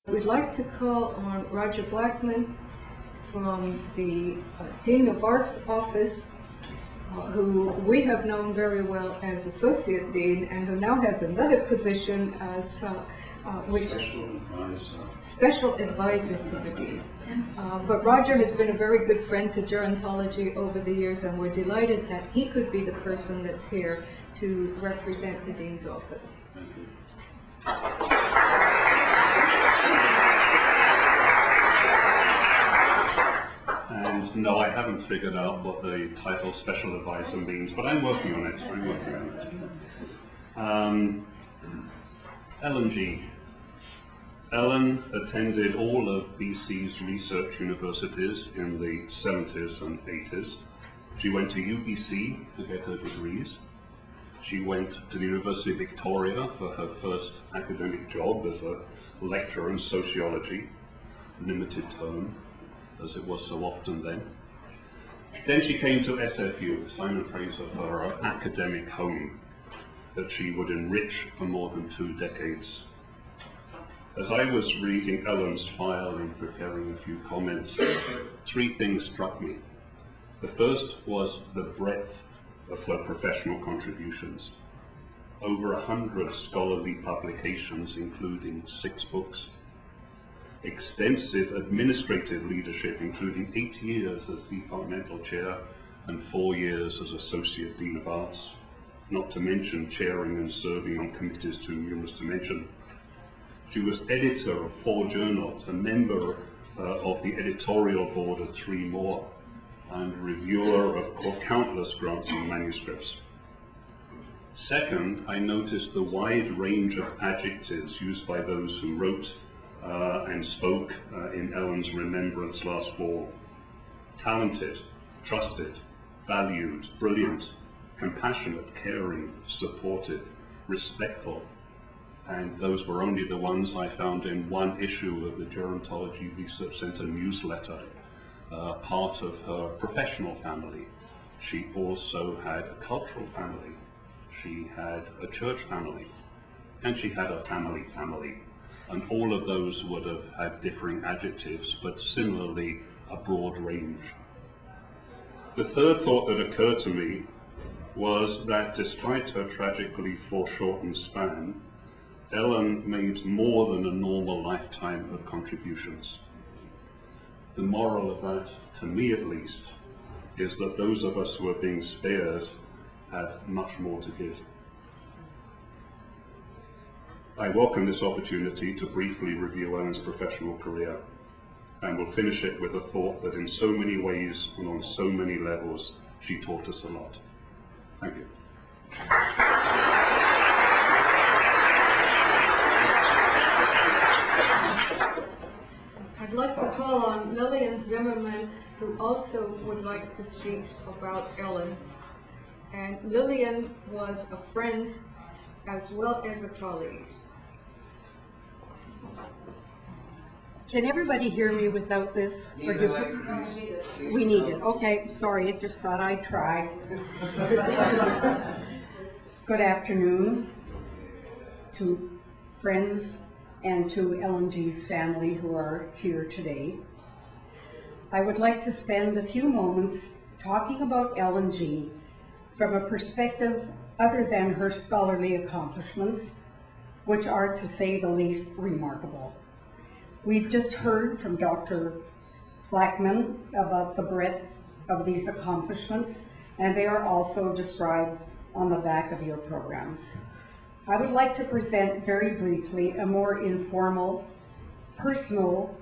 We'd like to call on Roger Blackman from the Dean of Arts office, who we have known very well as Associate Dean and who now has another position as Special Advisor to the Dean. But Roger has been a very good friend to gerontology over the years, and we're delighted that he could be the person that's here to represent the Dean's office. Thank you. And no, I haven't figured out what the title Special Advisor means, but I'm working on it. Ellen G. Ellen attended all of BC's research universities in the 70s and 80s. She went to UBC to get her degrees. She went to the University of Victoria for her first academic job as a lecturer in sociology, limited term, as it was so often then. Then she came to SFU, Simon Fraser, for her academic home that she would enrich for more than 2 decades. As I was reading Ellen's file and preparing a few comments, 3 things struck me. The first was the breadth of her professional contributions. Over 100 scholarly publications, including 6 books. Extensive administrative leadership, including 8 years as departmental chair and 4 years as Associate Dean of Arts, not to mention chairing and serving on committees too numerous to mention. She was editor of 4 journals, a member of the editorial board of 3 more, and reviewer of countless grants and manuscripts. Second, I noticed the wide range of adjectives used by those who wrote and spoke in Ellen's remembrance last fall. Talented, trusted, valued, brilliant, compassionate, caring, supportive, respectful, and those were only the ones I found in one issue of the Gerontology Research Center newsletter, part of her professional family. She also had a cultural family, she had a church family, and she had a family. And all of those would have had differing adjectives, but similarly a broad range. The third thought that occurred to me was that despite her tragically foreshortened span, Ellen made more than a normal lifetime of contributions. The moral of that, to me at least, is that those of us who are being spared have much more to give. I welcome this opportunity to briefly review Ellen's professional career, and will finish it with a thought that in so many ways and on so many levels, she taught us a lot. Thank you. I'd like to call on Lillian Zimmerman, who also would like to speak about Ellen. And Lillian was a friend as well as a colleague. Can everybody hear me without this? Or we need it. Okay, sorry, I just thought I'd try. Good afternoon to friends and to Ellen G's family who are here today. I would like to spend a few moments talking about Ellen G from a perspective other than her scholarly accomplishments, which are, to say the least, remarkable. We've just heard from Dr. Blackman about the breadth of these accomplishments, and they are also described on the back of your programs. I would like to present very briefly a more informal, personal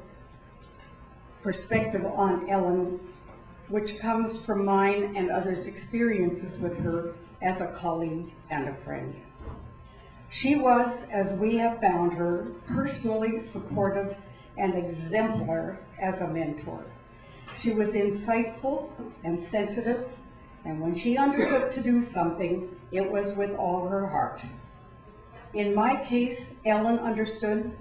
perspective on Ellen, which comes from mine and others' experiences with her as a colleague and a friend. She was, as we have found her, personally supportive and exemplar as a mentor. She was insightful and sensitive, and when she undertook to do something, it was with all her heart. In my case, Ellen understood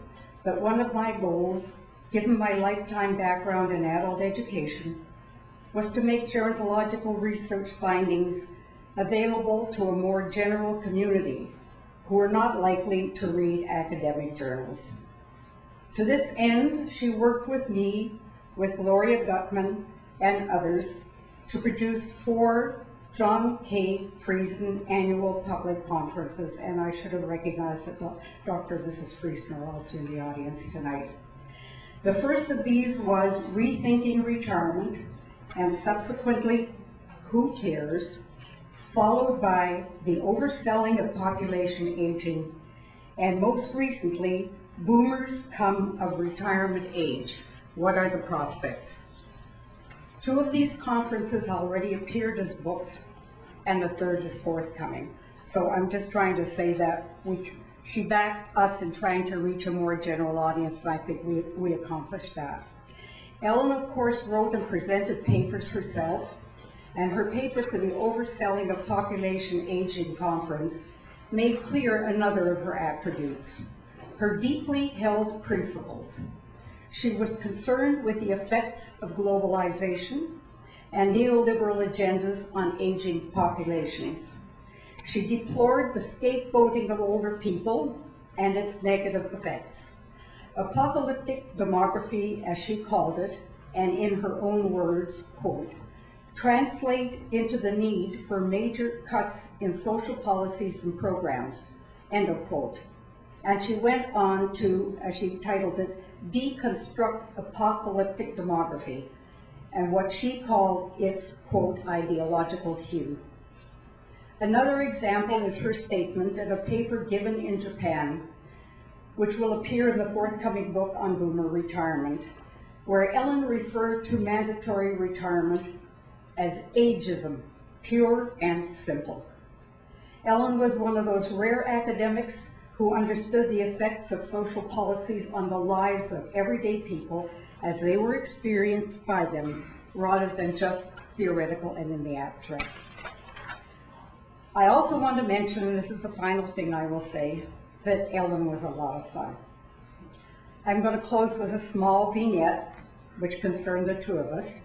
that one of my goals, given my lifetime background in adult education, was to make gerontological research findings available to a more general community who are not likely to read academic journals. To this end, she worked with me, with Gloria Gutman and others, to produce 4 John K. Fraser annual public conferences, and I should have recognized that Dr. and Mrs. Fraser are also in the audience tonight. The first of these was Rethinking Retirement, and subsequently, Who Cares?, followed by The Overselling of Population Aging, and most recently, Boomers Come of Retirement Age, What Are the Prospects? 2 of these conferences already appeared as books, and the 3rd is forthcoming. So I'm just trying to say that she backed us in trying to reach a more general audience, and I think we accomplished that. Ellen, of course, wrote and presented papers herself, and her paper to the Overselling of Population Aging Conference made clear another of her attributes, her deeply held principles. She was concerned with the effects of globalization and neoliberal agendas on aging populations. She deplored the scapegoating of older people and its negative effects. Apocalyptic demography, as she called it, and in her own words, quote, translate into the need for major cuts in social policies and programs, end of quote. And she went on to, as she titled it, deconstruct apocalyptic demography and what she called its, quote, ideological hue. Another example is her statement in a paper given in Japan, which will appear in the forthcoming book on boomer retirement, where Ellen referred to mandatory retirement as ageism, pure and simple. Ellen was one of those rare academics who understood the effects of social policies on the lives of everyday people as they were experienced by them, rather than just theoretical and in the abstract. I also want to mention, and this is the final thing I will say, that Ellen was a lot of fun. I'm going to close with a small vignette which concerned the 2 of us,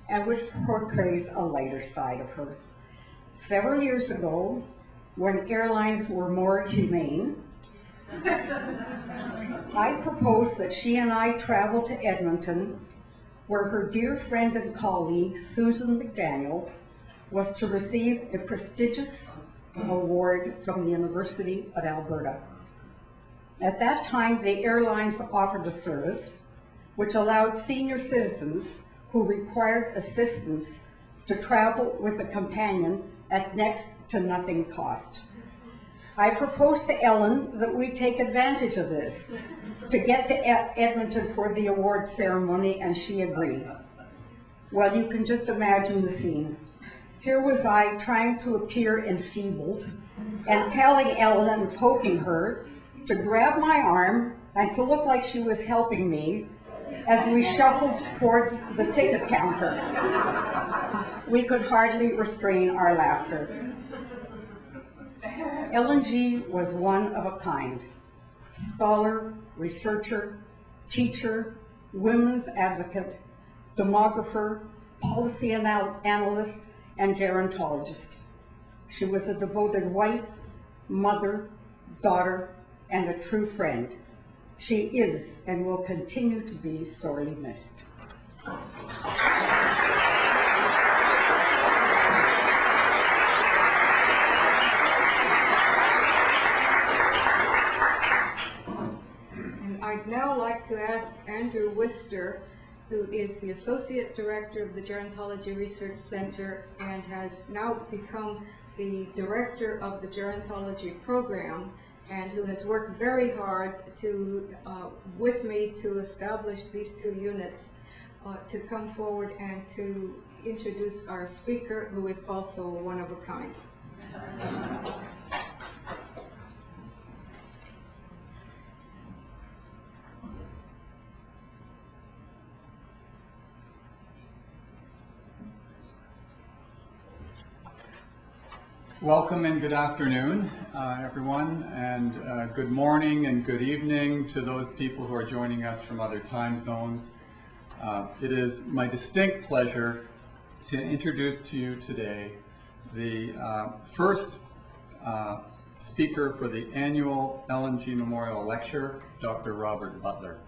and which portrays a lighter side of her. Several years ago, when airlines were more humane, I proposed that she and I travel to Edmonton, where her dear friend and colleague, Susan McDaniel, was to receive a prestigious award from the University of Alberta. At that time, the airlines offered a service which allowed senior citizens who required assistance to travel with a companion at next to nothing cost. I proposed to Ellen that we take advantage of this to get to Edmonton for the award ceremony, and she agreed. Well, you can just imagine the scene. Here was I trying to appear enfeebled and telling Ellen and poking her to grab my arm and to look like she was helping me as we shuffled towards the ticket counter. We could hardly restrain our laughter. Ellen G. was one of a kind: scholar, researcher, teacher, women's advocate, demographer, policy analyst, and gerontologist. She was a devoted wife, mother, daughter, and a true friend. She is and will continue to be sorely missed. I'd now like to ask Andrew Wister, who is the Associate Director of the Gerontology Research Center and has now become the Director of the Gerontology Program, and who has worked very hard to, with me to establish these 2 units, to come forward and to introduce our speaker, who is also one of a kind. Welcome and good afternoon, everyone, and good morning and good evening to those people who are joining us from other time zones. It is my distinct pleasure to introduce to you today the first speaker for the annual Ellen G. Memorial Lecture, Dr. Robert Butler.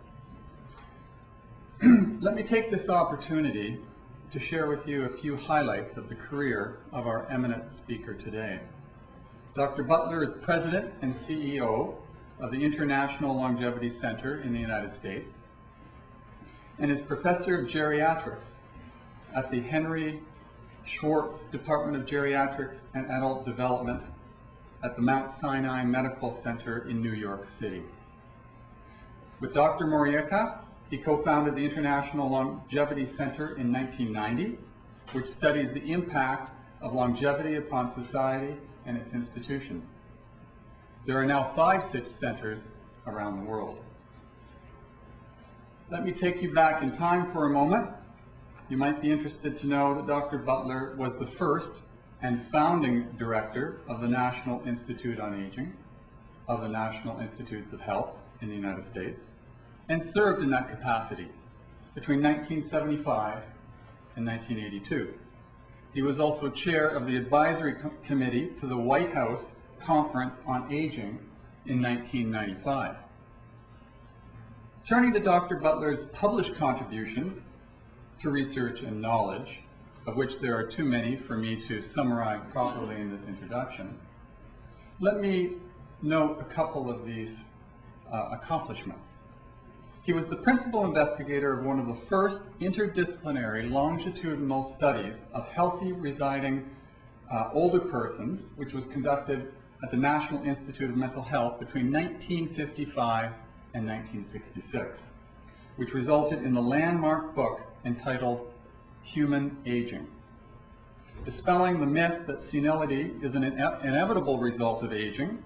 Let me take this opportunity to share with you a few highlights of the career of our eminent speaker today. Dr. Butler is President and CEO of the International Longevity Center in the United States and is Professor of Geriatrics at the Henry Schwartz Department of Geriatrics and Adult Development at the Mount Sinai Medical Center in New York City. With Dr. Morieka, he co-founded the International Longevity Center in 1990, which studies the impact of longevity upon society and its institutions. There are now 5 such centers around the world. Let me take you back in time for a moment. You might be interested to know that Dr. Butler was the first and founding director of the National Institute on Aging, of the National Institutes of Health in the United States, and served in that capacity between 1975 and 1982. He was also chair of the advisory committee to the White House Conference on Aging in 1995. Turning to Dr. Butler's published contributions to research and knowledge, of which there are too many for me to summarize properly in this introduction, let me note a couple of these accomplishments. He was the principal investigator of one of the first interdisciplinary longitudinal studies of healthy residing older persons, which was conducted at the National Institute of Mental Health between 1955 and 1966, which resulted in the landmark book entitled Human Aging. Dispelling the myth that senility is an inevitable result of aging,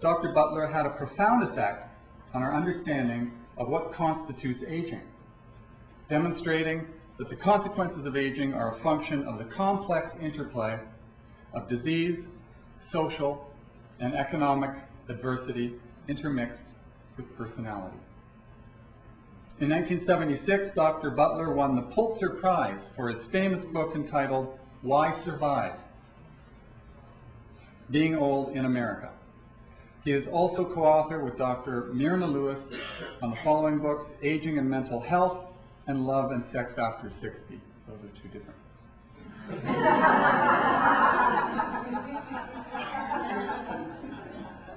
Dr. Butler had a profound effect on our understanding of what constitutes aging, demonstrating that the consequences of aging are a function of the complex interplay of disease, social, and economic adversity intermixed with personality. In 1976, Dr. Butler won the Pulitzer Prize for his famous book entitled Why Survive? Being Old in America. He is also co-author with Dr. Myrna Lewis on the following books, Aging and Mental Health and Love and Sex After 60. Those are 2 different books.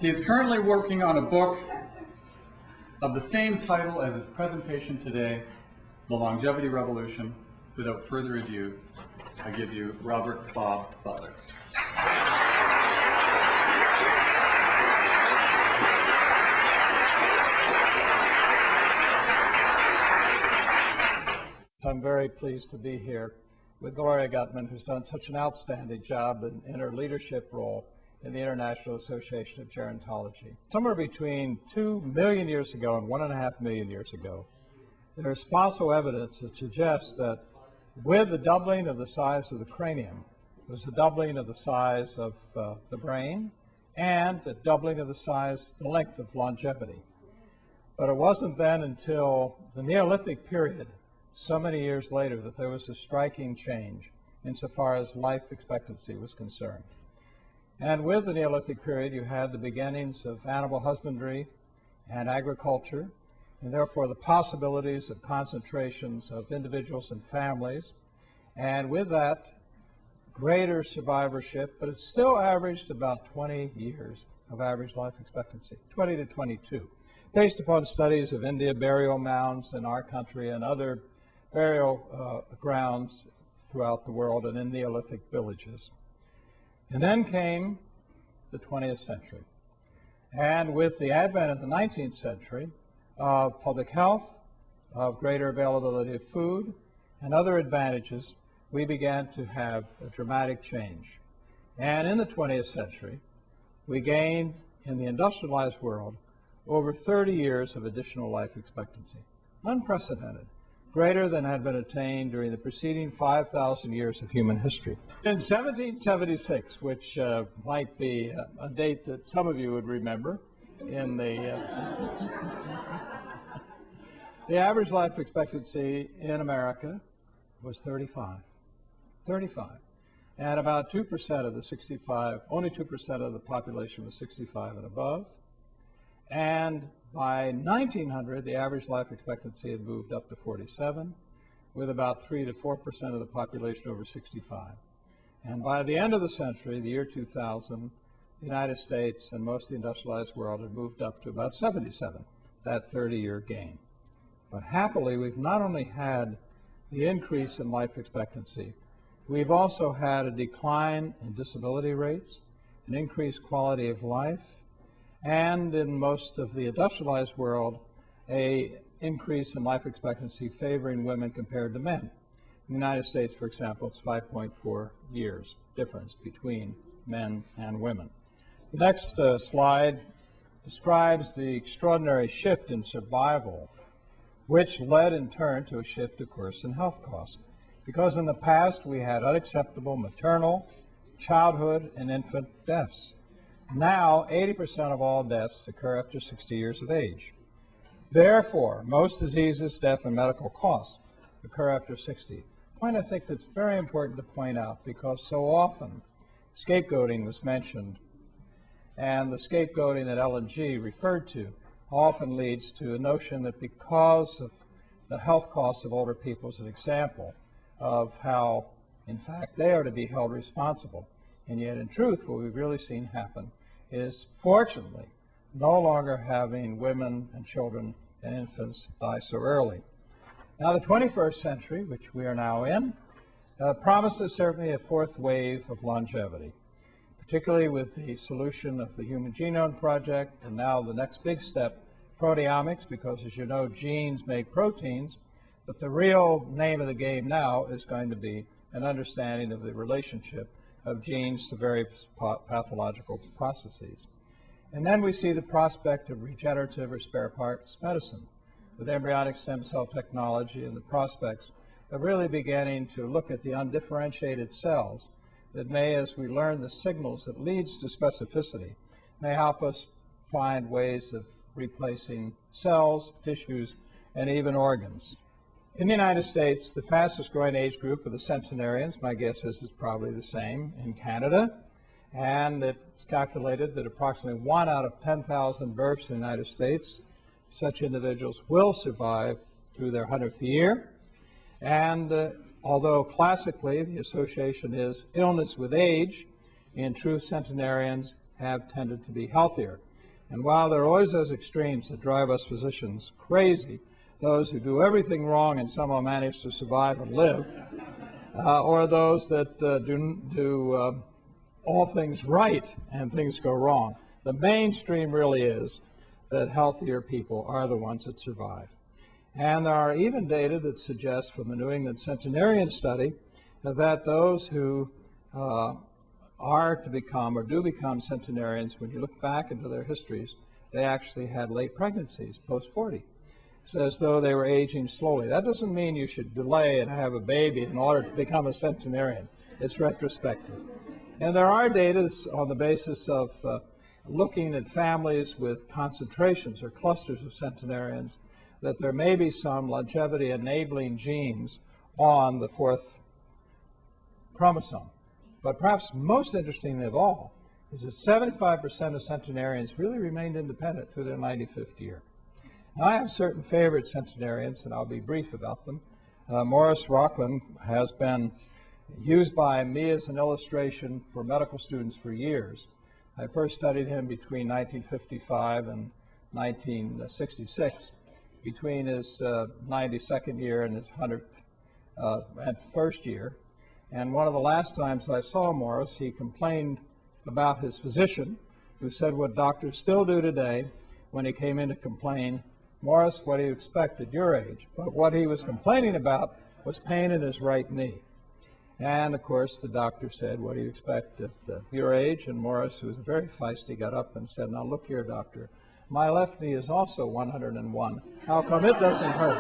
He is currently working on a book of the same title as his presentation today, The Longevity Revolution. Without further ado, I give you Robert Bob Butler. I'm very pleased to be here with Gloria Gutman, who's done such an outstanding job in her leadership role in the International Association of Gerontology. Somewhere between 2 million years ago and 1.5 million years ago, there's fossil evidence that suggests that with the doubling of the size of the cranium, was a doubling of the size of the brain and a doubling of the size, the length of longevity. But it wasn't then until the Neolithic period, so many years later, that there was a striking change insofar as life expectancy was concerned. And with the Neolithic period, you had the beginnings of animal husbandry and agriculture, and therefore the possibilities of concentrations of individuals and families. And with that, greater survivorship, but it still averaged about 20 years of average life expectancy, 20 to 22, based upon studies of India burial mounds in our country and other burial grounds throughout the world and in Neolithic villages. And then came the 20th century. And with the advent of the 19th century of public health, of greater availability of food, and other advantages, we began to have a dramatic change. And in the 20th century, we gained, in the industrialized world, over 30 years of additional life expectancy. Unprecedented. Greater than had been attained during the preceding 5,000 years of human history. In 1776, which might be a date that some of you would remember, in the average life expectancy in America was 35. 35. And about 2% of the 65, only 2% of the population was 65 and above. And by 1900, the average life expectancy had moved up to 47. with about 3 to 4% of the population over 65. And by the end of the century, the year 2000, the United States and most of the industrialized world had moved up to about 77, that 30-year gain. But happily, we've not only had the increase in life expectancy, we've also had a decline in disability rates, an increased quality of life, and in most of the industrialized world, an increase in life expectancy favoring women compared to men. In the United States, for example, it's 5.4 years difference between men and women. The next slide describes the extraordinary shift in survival, which led in turn to a shift, of course, in health costs. Because in the past we had unacceptable maternal, childhood, and infant deaths. Now 80% of all deaths occur after 60 years of age. Therefore, most diseases, death, and medical costs occur after 60. A point I think that's very important to point out, because so often scapegoating was mentioned, and the scapegoating that Ellen G. referred to often leads to a notion that because of the health costs of older people is an example of how, in fact, they are to be held responsible. And yet, in truth, what we've really seen happen is, fortunately, no longer having women and children and infants die so early. Now, the 21st century, which we are now in, promises certainly a fourth wave of longevity, particularly with the solution of the Human Genome Project, and now the next big step, proteomics, because as you know, genes make proteins, but the real name of the game now is going to be an understanding of the relationship of genes to various pathological processes. And then we see the prospect of regenerative or spare parts medicine, with embryonic stem cell technology and the prospects of really beginning to look at the undifferentiated cells that may, as we learn the signals that leads to specificity, may help us find ways of replacing cells, tissues, and even organs. In the United States, the fastest growing age group are the centenarians. My guess is it's probably the same in Canada. And it's calculated that approximately 1 out of 10,000 births in the United States, such individuals will survive through their 100th year. And although classically the association is illness with age, in truth, centenarians have tended to be healthier. And while there are always those extremes that drive us physicians crazy, those who do everything wrong and somehow manage to survive and live, or those that do all things right and things go wrong, the mainstream really is that healthier people are the ones that survive. And there are even data that suggest from the New England Centenarian Study that those who are to become or do become centenarians, when you look back into their histories, they actually had late pregnancies, post-40. So as though they were aging slowly. That doesn't mean you should delay and have a baby in order to become a centenarian. It's retrospective. And there are data on the basis of looking at families with concentrations or clusters of centenarians that there may be some longevity enabling genes on the 4th chromosome. But perhaps most interesting of all is that 75% of centenarians really remained independent through their 95th year. Now, I have certain favorite centenarians, and I'll be brief about them. Morris Rockland has been used by me as an illustration for medical students for years. I first studied him between 1955 and 1966, between his 92nd year and his 100th and first year. And one of the last times I saw Morris, he complained about his physician, who said what doctors still do today when he came in to complain, Morris, what do you expect at your age? But what he was complaining about was pain in his right knee. And of course, the doctor said, what do you expect at your age? And Morris, who was very feisty, got up and said, now look here, doctor, my left knee is also 101. How come it doesn't hurt?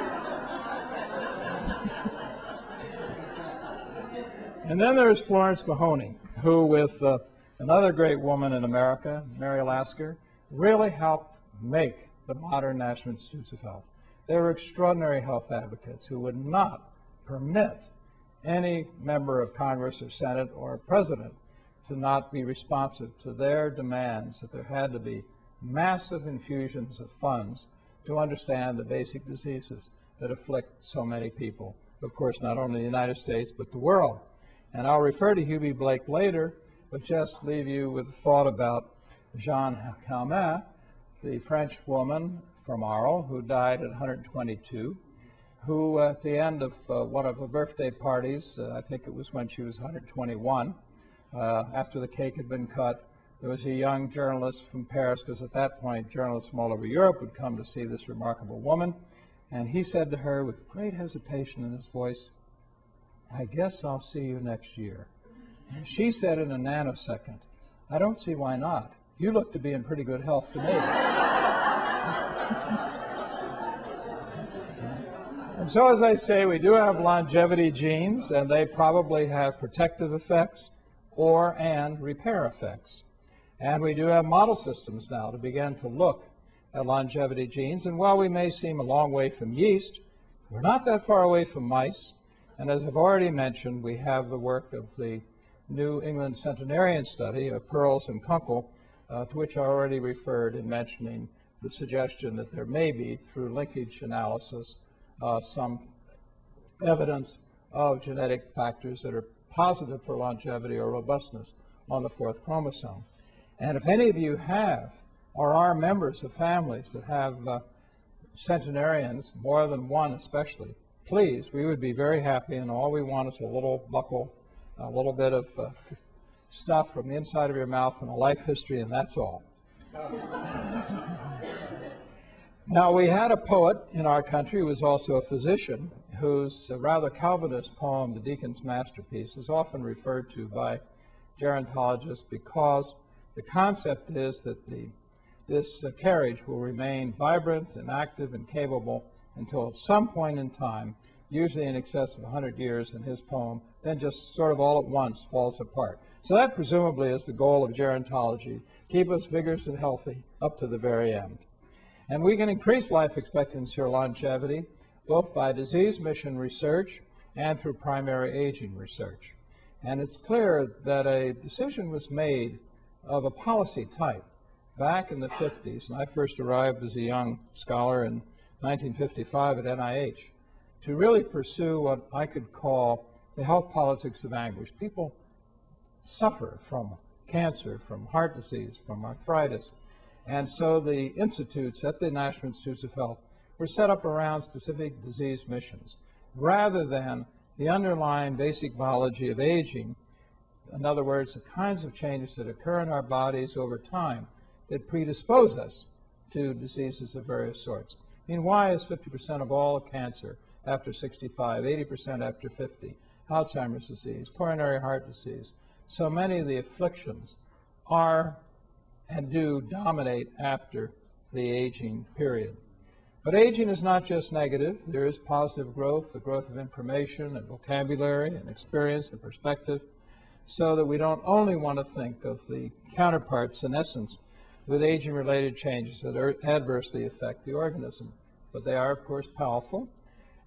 And then there's Florence Mahoney, who with another great woman in America, Mary Lasker, really helped make the modern National Institutes of Health. They were extraordinary health advocates who would not permit any member of Congress or Senate or president to not be responsive to their demands that there had to be massive infusions of funds to understand the basic diseases that afflict so many people. Of course, not only the United States, but the world. And I'll refer to Hubie Blake later, but just leave you with a thought about Jeanne Calment, the French woman from Arles who died at 122, who at the end of one of her birthday parties, I think it was when she was 121, after the cake had been cut, there was a young journalist from Paris, because at that point journalists from all over Europe would come to see this remarkable woman, and he said to her with great hesitation in his voice, "I guess I'll see you next year." And she said in a nanosecond, "I don't see why not. You look to be in pretty good health to me." And so, as I say, we do have longevity genes, and they probably have protective effects and repair effects. And we do have model systems now to begin to look at longevity genes. And while we may seem a long way from yeast, we're not that far away from mice. And as I've already mentioned, we have the work of the New England Centenarian study of Pearls and Kunkel, to which I already referred in mentioning the suggestion that there may be, through linkage analysis, some evidence of genetic factors that are positive for longevity or robustness on the 4th chromosome. And if any of you have or are members of families that have centenarians, more than one especially, please, we would be very happy, and all we want is a little buckle, a little bit of stuff from the inside of your mouth and a life history, and that's all. Now, we had a poet in our country who was also a physician, whose rather Calvinist poem, The Deacon's Masterpiece, is often referred to by gerontologists because the concept is that this carriage will remain vibrant and active and capable until at some point in time, usually in excess of 100 years in his poem, then just sort of all at once falls apart. So that presumably is the goal of gerontology, keep us vigorous and healthy up to the very end. And we can increase life expectancy or longevity both by disease mission research and through primary aging research. And it's clear that a decision was made of a policy type back in the 50s, and I first arrived as a young scholar in 1955 at NIH, to really pursue what I could call the health politics of anguish. People suffer from cancer, from heart disease, from arthritis. And so the institutes at the National Institutes of Health were set up around specific disease missions, rather than the underlying basic biology of aging. In other words, the kinds of changes that occur in our bodies over time that predispose us to diseases of various sorts. I mean, why is 50% of all cancer after 65, 80% after 50, Alzheimer's disease, coronary heart disease? So many of the afflictions are and do dominate after the aging period. But aging is not just negative. There is positive growth, the growth of information and vocabulary and experience and perspective, so that we don't only want to think of the counterpart senescence with aging-related changes that adversely affect the organism. But they are, of course, powerful,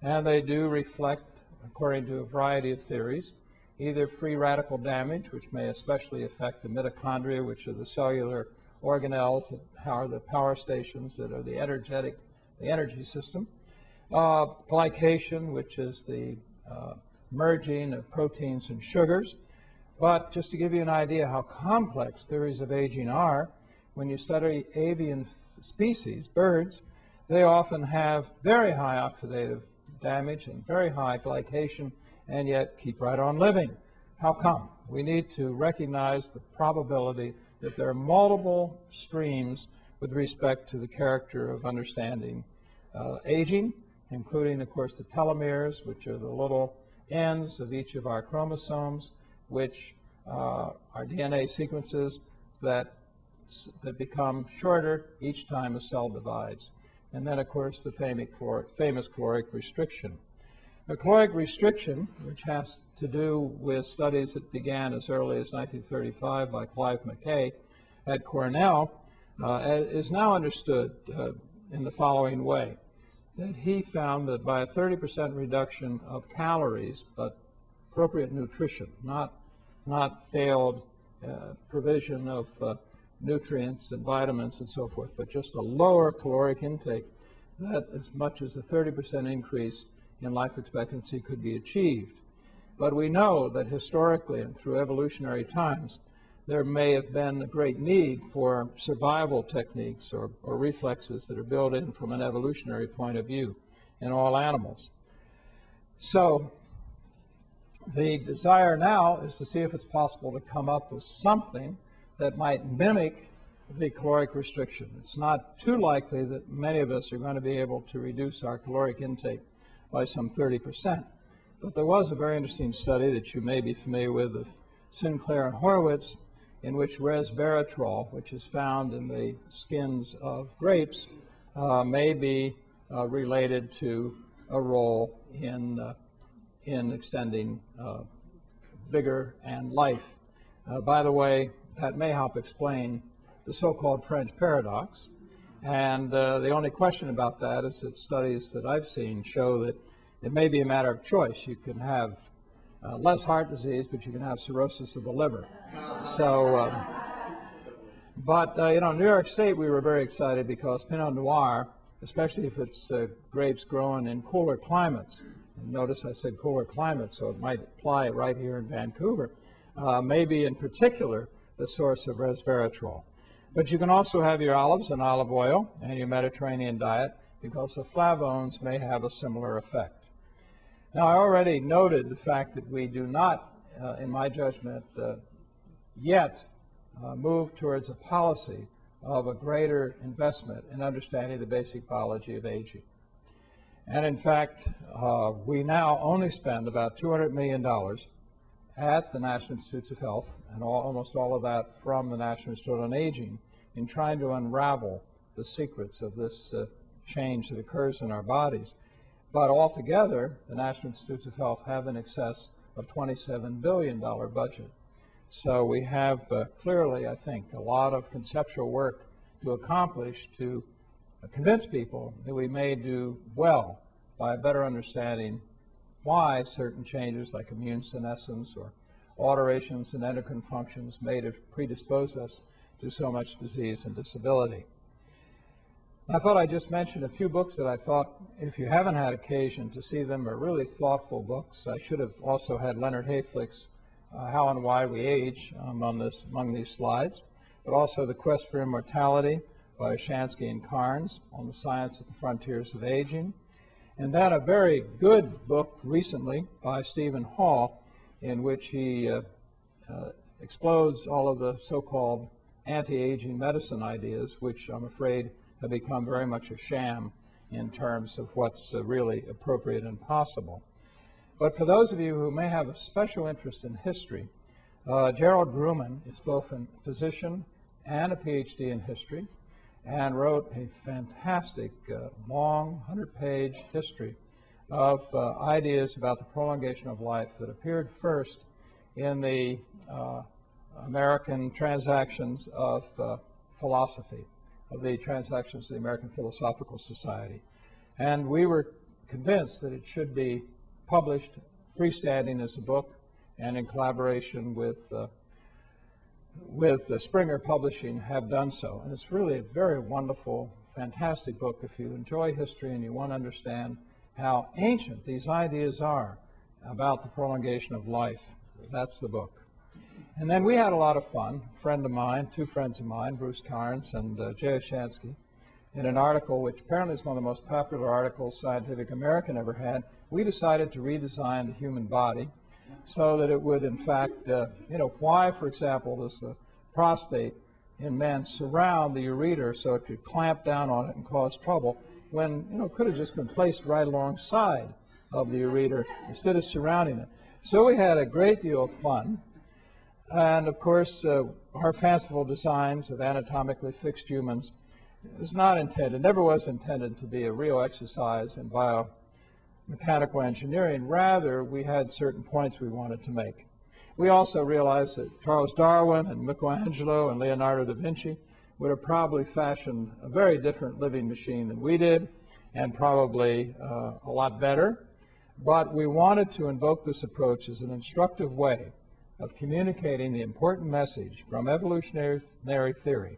and they do reflect, according to a variety of theories, either free radical damage, which may especially affect the mitochondria, which are the cellular organelles that are the power stations that are the energy system, glycation, which is the merging of proteins and sugars. But just to give you an idea how complex theories of aging are, when you study avian species, birds, they often have very high oxidative damage and very high glycation, and yet keep right on living. How come? We need to recognize the probability that there are multiple streams with respect to the character of understanding aging, including, of course, the telomeres, which are the little ends of each of our chromosomes, which are DNA sequences that become shorter each time a cell divides. And then, of course, the famous caloric restriction. The caloric restriction, which has to do with studies that began as early as 1935 by Clive McKay at Cornell, is now understood in the following way, that he found that by a 30% reduction of calories, but appropriate nutrition, not failed provision of nutrients and vitamins and so forth, but just a lower caloric intake, that as much as a 30% increase in life expectancy could be achieved. But we know that historically and through evolutionary times, there may have been a great need for survival techniques or reflexes that are built in from an evolutionary point of view in all animals. So the desire now is to see if it's possible to come up with something that might mimic the caloric restriction. It's not too likely that many of us are going to be able to reduce our caloric intake by some 30%. But there was a very interesting study that you may be familiar with of Sinclair and Horowitz, in which resveratrol, which is found in the skins of grapes, may be related to a role in extending vigor and life. By the way, that may help explain the so-called French paradox. And the only question about that is that studies that I've seen show that it may be a matter of choice. You can have less heart disease, but you can have cirrhosis of the liver. So, you know, in New York State, we were very excited because Pinot Noir, especially if it's grapes grown in cooler climates, and notice I said cooler climates, so it might apply right here in Vancouver, may be in particular the source of resveratrol. But you can also have your olives and olive oil and your Mediterranean diet because the flavones may have a similar effect. Now, I already noted the fact that we do not, in my judgment, yet move towards a policy of a greater investment in understanding the basic biology of aging. And in fact, we now only spend about $200 million at the National Institutes of Health, and almost all of that from the National Institute on Aging, in trying to unravel the secrets of this change that occurs in our bodies. But altogether, the National Institutes of Health have in excess of $27 billion budget. So we have clearly, I think, a lot of conceptual work to accomplish to convince people that we may do well by better understanding why certain changes like immune senescence or alterations in endocrine functions may predispose us to so much disease and disability. I thought I'd just mention a few books that I thought, if you haven't had occasion to see them, are really thoughtful books. I should have also had Leonard Hayflick's How and Why We Age among these slides, but also The Quest for Immortality by Oshansky and Carnes on the science at the frontiers of aging. And then a very good book recently by Stephen Hall, in which he explodes all of the so-called anti-aging medicine ideas, which I'm afraid have become very much a sham in terms of what's really appropriate and possible. But for those of you who may have a special interest in history, Gerald Grumman is both a physician and a PhD in history, and wrote a fantastic, long, 100-page history of ideas about the prolongation of life that appeared first in the American Transactions of Philosophy, of the Transactions of the American Philosophical Society. And we were convinced that it should be published freestanding as a book, and in collaboration with Springer Publishing have done so. And it's really a very wonderful, fantastic book if you enjoy history and you want to understand how ancient these ideas are about the prolongation of life. That's the book. And then we had a lot of fun, a friend of mine, two friends of mine, Bruce Carnes and Jay Oshansky, in an article which apparently is one of the most popular articles Scientific American ever had. We decided to redesign the human body so that it would, in fact, why, for example, does the prostate in men surround the ureter so it could clamp down on it and cause trouble when, it could have just been placed right alongside of the ureter instead of surrounding it. So we had a great deal of fun. And of course, our fanciful designs of anatomically fixed humans is not intended, never was intended to be a real exercise in biomechanical engineering. Rather, we had certain points we wanted to make. We also realized that Charles Darwin and Michelangelo and Leonardo da Vinci would have probably fashioned a very different living machine than we did, and probably a lot better. But we wanted to invoke this approach as an instructive way of communicating the important message from evolutionary theory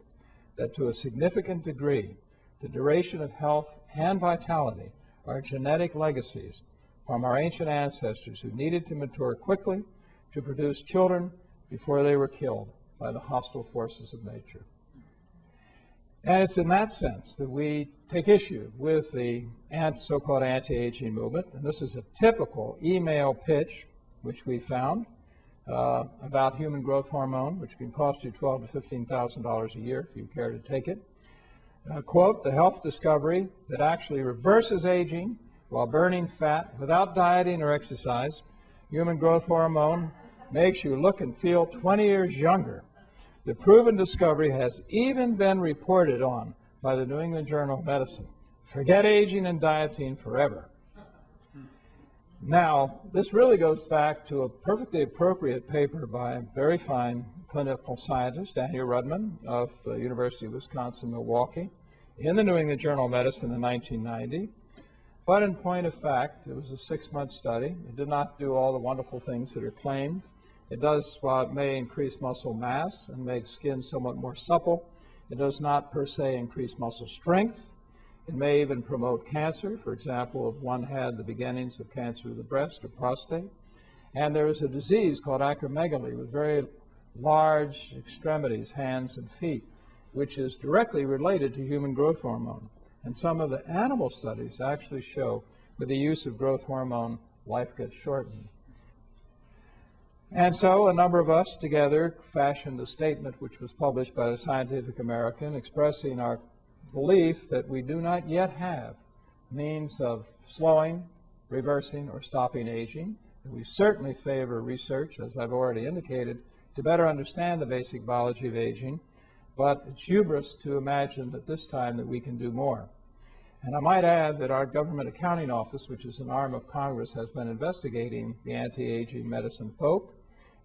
that to a significant degree, the duration of health and vitality are genetic legacies from our ancient ancestors who needed to mature quickly to produce children before they were killed by the hostile forces of nature. And it's in that sense that we take issue with the so-called anti-aging movement. And this is a typical email pitch, which we found, about human growth hormone, which can cost you $12,000 to $15,000 a year if you care to take it. Quote, the health discovery that actually reverses aging while burning fat without dieting or exercise. Human growth hormone makes you look and feel 20 years younger. The proven discovery has even been reported on by the New England Journal of Medicine. Forget aging and dieting forever. Now, this really goes back to a perfectly appropriate paper by a very fine clinical scientist, Daniel Rudman of the University of Wisconsin-Milwaukee, in the New England Journal of Medicine in 1990. But in point of fact, it was a 6-month study. It did not do all the wonderful things that are claimed. It does, while it may increase muscle mass and make skin somewhat more supple, it does not per se increase muscle strength. It may even promote cancer. For example, if one had the beginnings of cancer of the breast or prostate. And there is a disease called acromegaly with very large extremities, hands and feet, which is directly related to human growth hormone. And some of the animal studies actually show with the use of growth hormone, life gets shortened. And so a number of us together fashioned a statement which was published by the Scientific American expressing our belief that we do not yet have means of slowing, reversing, or stopping aging. We certainly favor research, as I've already indicated, to better understand the basic biology of aging, but it's hubris to imagine at this time that we can do more. And I might add that our Government Accounting Office, which is an arm of Congress, has been investigating the anti-aging medicine folk,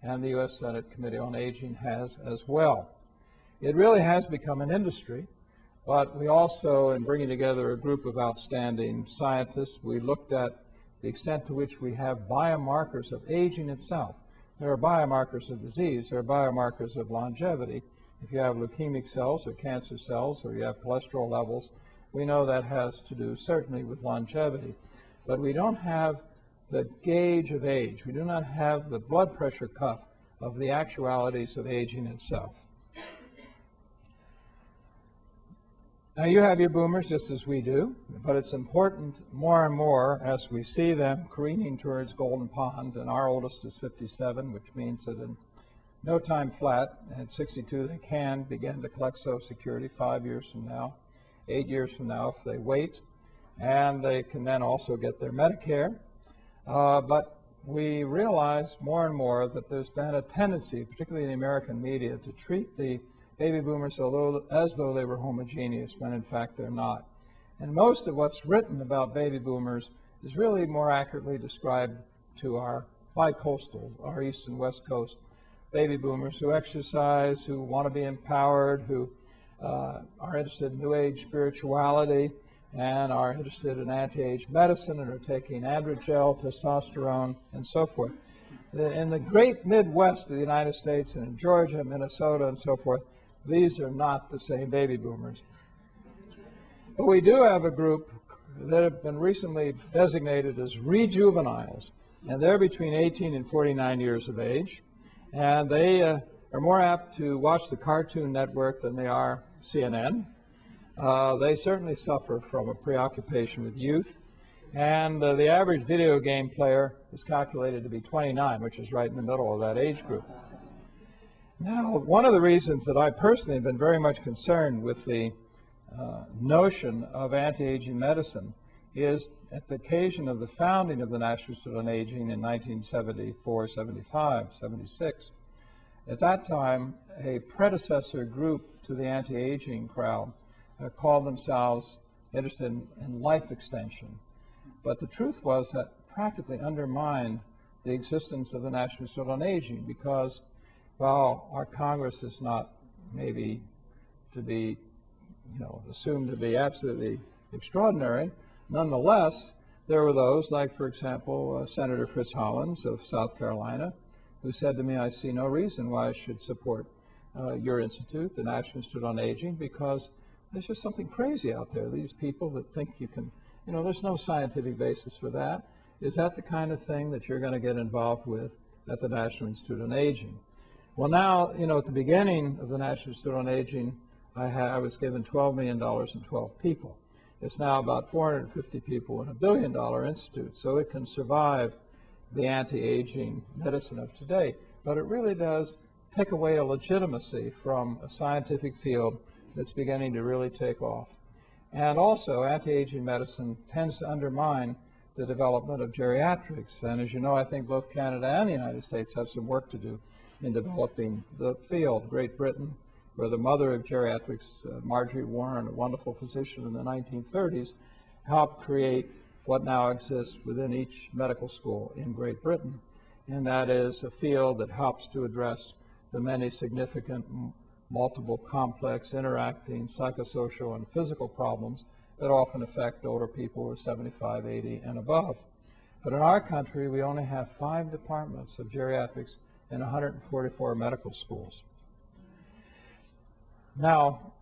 and the U.S. Senate Committee on Aging has as well. It really has become an industry, but we also, in bringing together a group of outstanding scientists, we looked at the extent to which we have biomarkers of aging itself. There are biomarkers of disease, there are biomarkers of longevity. If you have leukemic cells or cancer cells, or you have cholesterol levels, we know that has to do certainly with longevity. But we don't have the gauge of age. We do not have the blood pressure cuff of the actualities of aging itself. Now, you have your boomers just as we do, but it's important more and more as we see them careening towards Golden Pond, and our oldest is 57, which means that in no time flat, at 62 they can begin to collect Social Security 5 years from now, 8 years from now if they wait, and they can then also get their Medicare. But we realize more and more that there's been a tendency, particularly in the American media, to treat the baby boomers as though they were homogeneous, when in fact they're not. And most of what's written about baby boomers is really more accurately described to our bi-coastal, our east and west coast baby boomers who exercise, who want to be empowered, who are interested in New Age spirituality, and are interested in anti-age medicine and are taking androgel, testosterone, and so forth. In the great Midwest of the United States and in Georgia, Minnesota, and so forth, these are not the same baby boomers. But we do have a group that have been recently designated as rejuveniles, and they're between 18 and 49 years of age, and they are more apt to watch the Cartoon Network than they are CNN. They certainly suffer from a preoccupation with youth, and the average video game player is calculated to be 29, which is right in the middle of that age group. Now, one of the reasons that I personally have been very much concerned with the notion of anti-aging medicine is at the occasion of the founding of the National Institute on Aging in 1974, 75, 76. At that time, a predecessor group to the anti-aging crowd called themselves interested in life extension. But the truth was that practically undermined the existence of the National Institute on Aging, because while our Congress is not maybe to be, assumed to be absolutely extraordinary, nonetheless, there were those, like, for example, Senator Fritz Hollins of South Carolina, who said to me, I see no reason why I should support your institute, the National Institute on Aging, because there's just something crazy out there. These people that think you can, there's no scientific basis for that. Is that the kind of thing that you're going to get involved with at the National Institute on Aging? Well, now, at the beginning of the National Institute on Aging, I was given $12 million and 12 people. It's now about 450 people in a $1 billion institute, so it can survive the anti-aging medicine of today. But it really does take away a legitimacy from a scientific field that's beginning to really take off. And also, anti-aging medicine tends to undermine the development of geriatrics. And as you know, I think both Canada and the United States have some work to do in developing the field. Great Britain, where the mother of geriatrics, Marjorie Warren, a wonderful physician in the 1930s, helped create what now exists within each medical school in Great Britain. And that is a field that helps to address the many significant, multiple, complex, interacting psychosocial and physical problems that often affect older people who are 75, 80, and above. But in our country, we only have 5 departments of geriatrics in 144 medical schools. Now,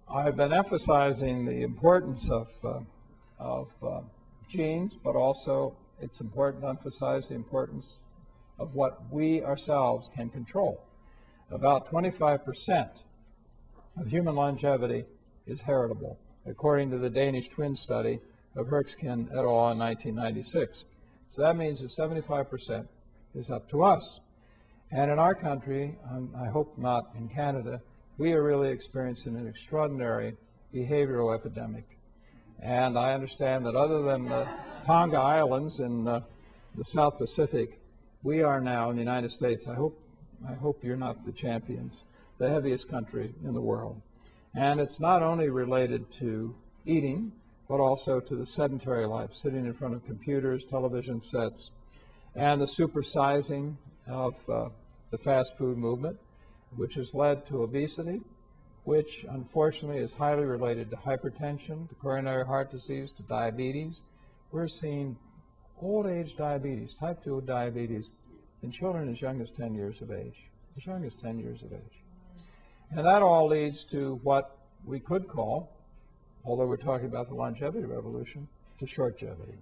I've been emphasizing the importance of genes, but also it's important to emphasize the importance of what we ourselves can control. About 25% of human longevity is heritable, according to the Danish twin study of Herxkin et al. In 1996. So that means that 75% is up to us. And in our country, I hope not in Canada, we are really experiencing an extraordinary behavioral epidemic. And I understand that other than the Tonga Islands in the South Pacific, we are now in the United States, I hope you're not the champions, the heaviest country in the world. And it's not only related to eating, but also to the sedentary life, sitting in front of computers, television sets, and the supersizing of the fast food movement, which has led to obesity, which unfortunately is highly related to hypertension, to coronary heart disease, to diabetes. We're seeing old age diabetes, type 2 diabetes, in children as young as 10 years of age, as young as 10 years of age. And that all leads to what we could call, although we're talking about the longevity revolution, to shortgevity.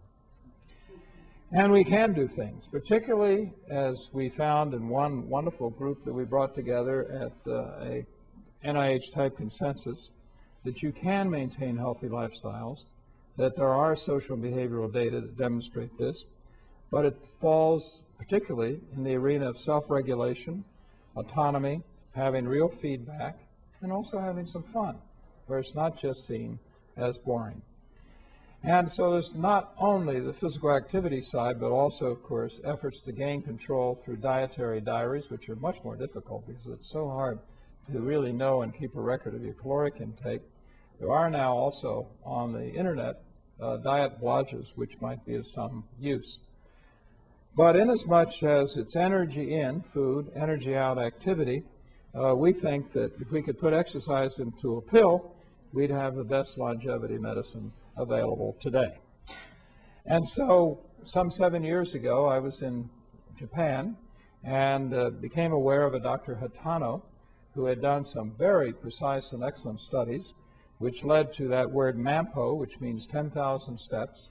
And we can do things, particularly as we found in one wonderful group that we brought together at a NIH-type consensus, that you can maintain healthy lifestyles, that there are social and behavioral data that demonstrate this, but it falls particularly in the arena of self-regulation, autonomy, having real feedback, and also having some fun, where it's not just seen as boring. And so there's not only the physical activity side, but also, of course, efforts to gain control through dietary diaries, which are much more difficult because it's so hard to really know and keep a record of your caloric intake. There are now also on the internet diet bloggers, which might be of some use. But inasmuch as it's energy in, food, energy out activity, we think that if we could put exercise into a pill, we'd have the best longevity medicine available today. And so some 7 years ago, I was in Japan and became aware of a Dr. Hatano, who had done some very precise and excellent studies, which led to that word MAMPO, which means 10,000 steps.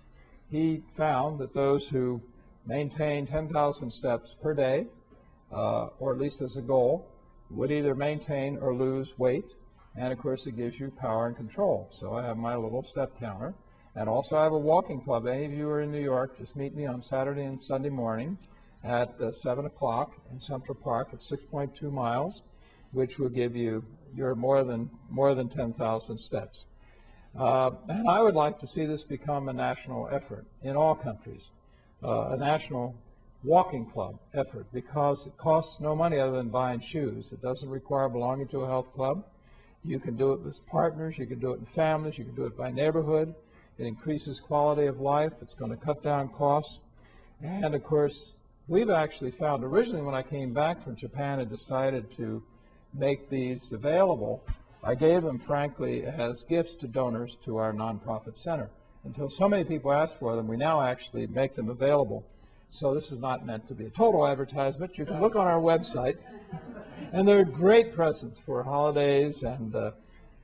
He found that those who maintained 10,000 steps per day, or at least as a goal, would either maintain or lose weight. And of course, it gives you power and control. So I have my little step counter. And also I have a walking club. Any of you who are in New York, just meet me on Saturday and Sunday morning at 7 o'clock in Central Park at 6.2 miles, which will give you your more than 10,000 steps. And I would like to see this become a national effort in all countries, a national walking club effort, because it costs no money other than buying shoes. It doesn't require belonging to a health club. You can do it with partners, you can do it in families, you can do it by neighborhood. It increases quality of life, it's going to cut down costs. And of course, we've actually found, originally when I came back from Japan and decided to make these available, I gave them, frankly, as gifts to donors to our nonprofit center. Until so many people asked for them, we now actually make them available. So this is not meant to be a total advertisement. You can look on our website, and they're great presents for holidays and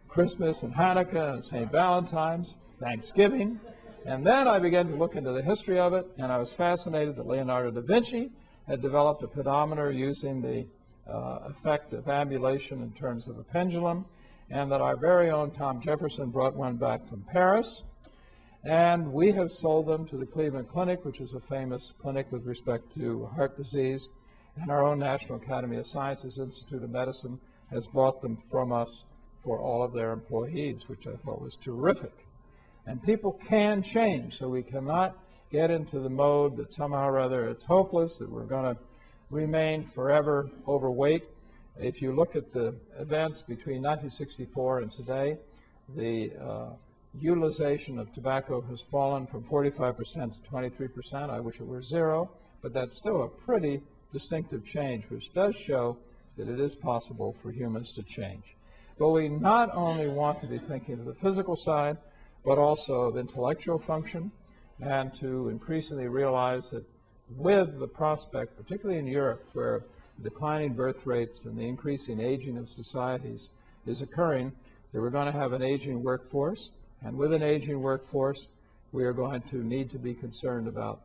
Christmas and Hanukkah and St. Valentine's, Thanksgiving. And then I began to look into the history of it, and I was fascinated that Leonardo da Vinci had developed a pedometer using the effect of ambulation in terms of a pendulum, and that our very own Tom Jefferson brought one back from Paris. And we have sold them to the Cleveland Clinic, which is a famous clinic with respect to heart disease. And our own National Academy of Sciences Institute of Medicine has bought them from us for all of their employees, which I thought was terrific. And people can change, so we cannot get into the mode that somehow or other it's hopeless, that we're going to remain forever overweight. If you look at the events between 1964 and today, the utilization of tobacco has fallen from 45% to 23%. I wish it were zero, but that's still a pretty distinctive change, which does show that it is possible for humans to change. But we not only want to be thinking of the physical side, but also of intellectual function, and to increasingly realize that with the prospect, particularly in Europe, where declining birth rates and the increasing aging of societies is occurring, that we're going to have an aging workforce. And with an aging workforce, we are going to need to be concerned about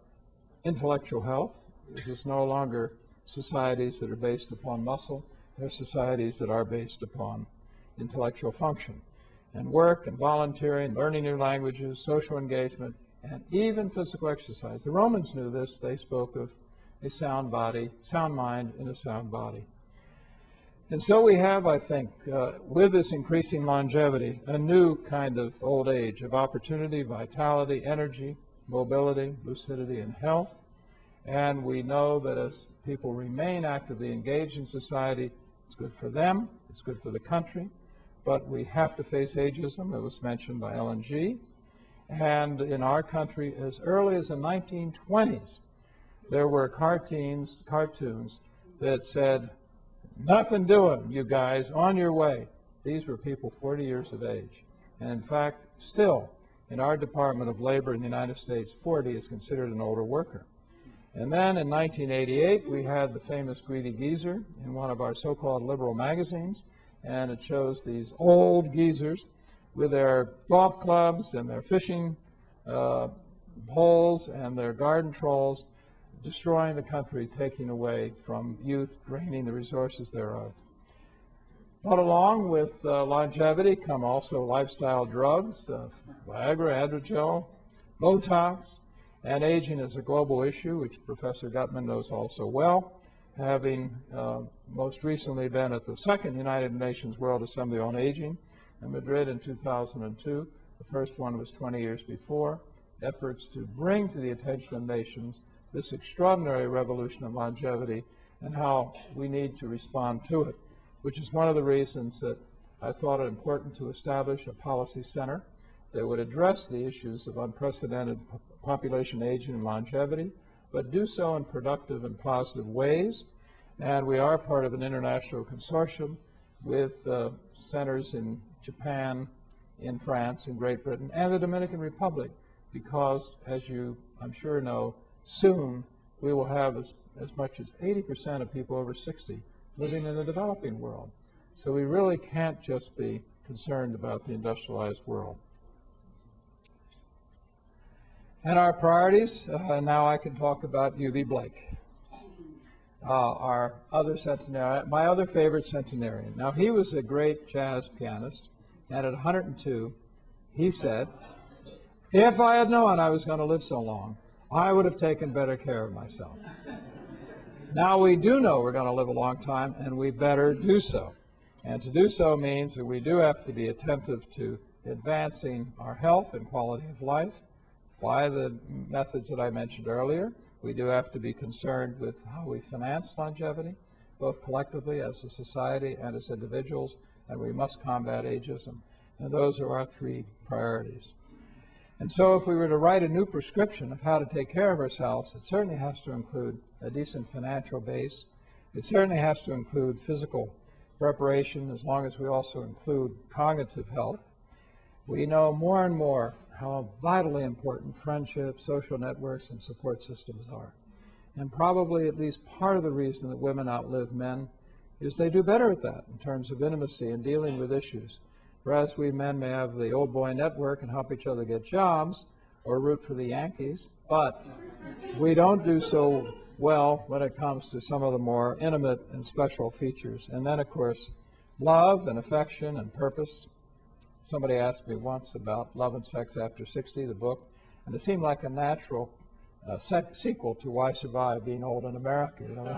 intellectual health. This is no longer societies that are based upon muscle. They're societies that are based upon intellectual function. And work and volunteering, learning new languages, social engagement, and even physical exercise. The Romans knew this. They spoke of a sound body, sound mind in a sound body. And so we have, I think, with this increasing longevity, a new kind of old age of opportunity, vitality, energy, mobility, lucidity, and health. And we know that as people remain actively engaged in society, it's good for them, it's good for the country, but we have to face ageism. It was mentioned by Ellen G. And in our country, as early as the 1920s, there were cartoons that said, "Nothing doing, you guys, on your way." These were people 40 years of age. And in fact, still, in our Department of Labor in the United States, 40 is considered an older worker. And then in 1988, we had the famous Greedy Geezer in one of our so-called liberal magazines, and it shows these old geezers with their golf clubs and their fishing poles and their garden trolls, destroying the country, taking away from youth, draining the resources thereof. But along with longevity come also lifestyle drugs, Viagra, Adrogel, Botox, and aging is a global issue, which Professor Gutman knows also well, having most recently been at the second United Nations World Assembly on Aging in Madrid in 2002. The first one was 20 years before. Efforts to bring to the attention of nations this extraordinary revolution of longevity and how we need to respond to it, which is one of the reasons that I thought it important to establish a policy center that would address the issues of unprecedented population aging and longevity, but do so in productive and positive ways. And we are part of an international consortium with centers in Japan, in France, in Great Britain, and the Dominican Republic, because, as you, I'm sure, know, soon we will have as much as 80% of people over 60 living in the developing world. So we really can't just be concerned about the industrialized world. And our priorities, now I can talk about U.B. Blake, our other centenarian, my other favorite centenarian. Now, he was a great jazz pianist, and at 102, he said, "If I had known I was going to live so long, I would have taken better care of myself." Now we do know we're going to live a long time, and we better do so. And to do so means that we do have to be attentive to advancing our health and quality of life by the methods that I mentioned earlier. We do have to be concerned with how we finance longevity, both collectively as a society and as individuals, and we must combat ageism. And those are our three priorities. And so if we were to write a new prescription of how to take care of ourselves, it certainly has to include a decent financial base. It certainly has to include physical preparation, as long as we also include cognitive health. We know more and more how vitally important friendship, social networks, and support systems are. And probably at least part of the reason that women outlive men is they do better at that in terms of intimacy and dealing with issues. whereas we men may have the old boy network and help each other get jobs or root for the Yankees, but we don't do so well when it comes to some of the more intimate and special features. And then, of course, love and affection and purpose. Somebody asked me once about Love and Sex After 60, the book, and it seemed like a natural sequel to Why Survive Being Old in America, you know.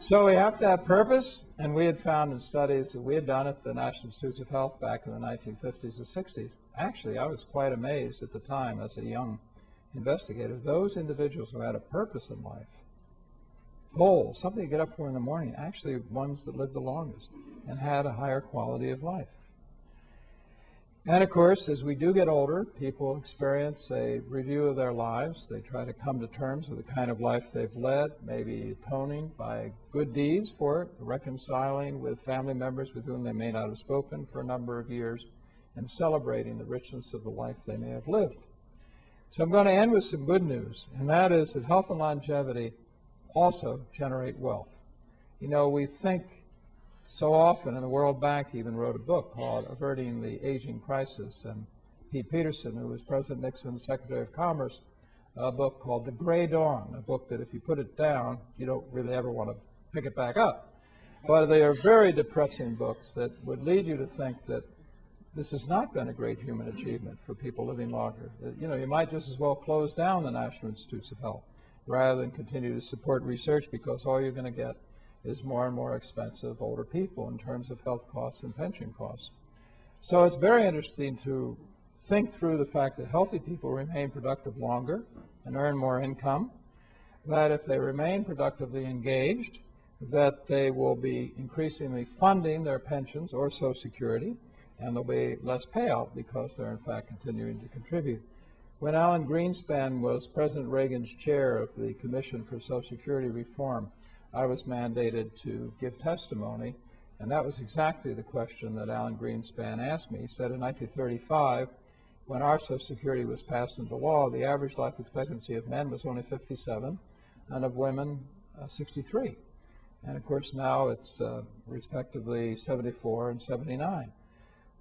So we have to have purpose, and we had found in studies that we had done at the National Institutes of Health back in the 1950s and 60s. Actually, I was quite amazed at the time as a young investigator. Those individuals who had a purpose in life, goals, something to get up for in the morning, actually ones that lived the longest and had a higher quality of life. And of course, as we do get older, people experience a review of their lives. They try to come to terms with the kind of life they've led, maybe atoning by good deeds for it, reconciling with family members with whom they may not have spoken for a number of years, and celebrating the richness of the life they may have lived. So I'm going to end with some good news, and that is that health and longevity also generate wealth. You know, we think so often, and the World Bank even wrote a book called Averting the Aging Crisis, and Pete Peterson, who was President Nixon's Secretary of Commerce, a book called The Gray Dawn, a book that if you put it down, you don't really ever want to pick it back up. But they are very depressing books that would lead you to think that this has not been a great human achievement for people living longer. That, you know, you might just as well close down the National Institutes of Health rather than continue to support research, because all you're going to get is more and more expensive older people in terms of health costs and pension costs. So it's very interesting to think through the fact that healthy people remain productive longer and earn more income, that if they remain productively engaged, that they will be increasingly funding their pensions or Social Security, and there'll be less payout because they're in fact continuing to contribute. When Alan Greenspan was President Reagan's chair of the Commission for Social Security Reform, I was mandated to give testimony, and that was exactly the question that Alan Greenspan asked me. He said in 1935, when our Social Security was passed into law, the average life expectancy of men was only 57, and of women 63. And of course now it's respectively 74 and 79.